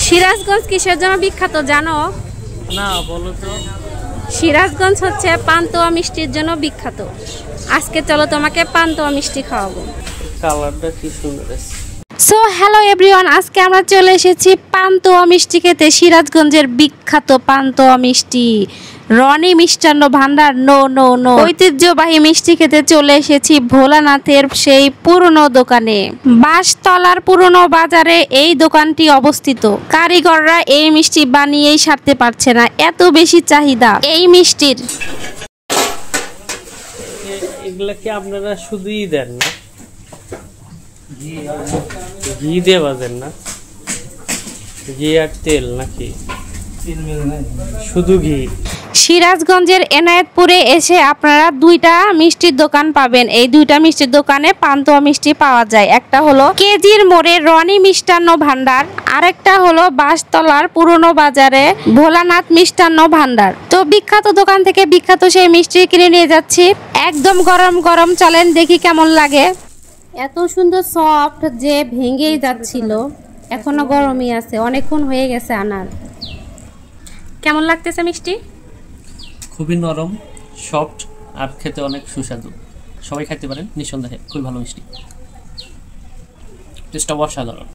সিরাজগঞ্জ কিসের জন্য বিখ্যাত জানো? না বলো তো। সিরাজগঞ্জ হচ্ছে পান্তুয়া মিষ্টির জন্য বিখ্যাত। আজকে চলো তোমাকে পান্তুয়া মিষ্টি খাওয়াবো। কালারটা কি সুন্দর আছে। সো হ্যালো এভরিওয়ান, আজকে আমরা চলে এসেছি পান্তুয়া মিষ্টি খেতে। সিরাজগঞ্জের বিখ্যাত পান্তুয়া মিষ্টি, রনি মিষ্টান্ন ভান্ডার। নো নো নো, ঐতিহ্যবাহী মিষ্টি খেতে চলে এসেছি ভোলানাথের সেই পুরনো দোকানে। বাঁশতলার পুরনো বাজারে এই দোকানটি অবস্থিত। কারিগররা এই মিষ্টি বানিয়েই সারতে পারছে না, এত বেশি চাহিদা এই মিষ্টির। এগুলা কি আপনারা শুধুই দেন না? ঘি দিয়ে বাজেন না? ঘি আর তেল নাকি শুধু ঘি? সিরাজগঞ্জের এনায়েতপুরে এসে আপনারা দুইটা মিষ্টির দোকান পাবেন। এই দুইটা মিষ্টির দোকানে পান্তুয়া মিষ্টি পাওয়া যায়। একটা হলো কেজির মোড়ে রনি মিষ্টান্ন ভান্ডার, আরেকটা হলো বাঁশতলার পুরনো বাজারে ভোলানাথ মিষ্টান্ন ভান্ডার। তো বিখ্যাত দোকান থেকে বিখ্যাত সেই মিষ্টি কিনে নিয়ে যাচ্ছি। একদম গরম গরম, চলেন দেখি কেমন লাগে। এত সুন্দর সফট যে ভেঙেই যাচ্ছিল, এখনো গরমই আছে, অনেকক্ষণ হয়ে গেছে আনার। কেমন লাগতেছে মিষ্টি? খুবই নরম, সফট আর খেতে অনেক সুস্বাদু। সবাই খাইতে পারেন নিঃসন্দেহে, খুবই ভালো মিষ্টি, টেস্টটা অসাধারণ।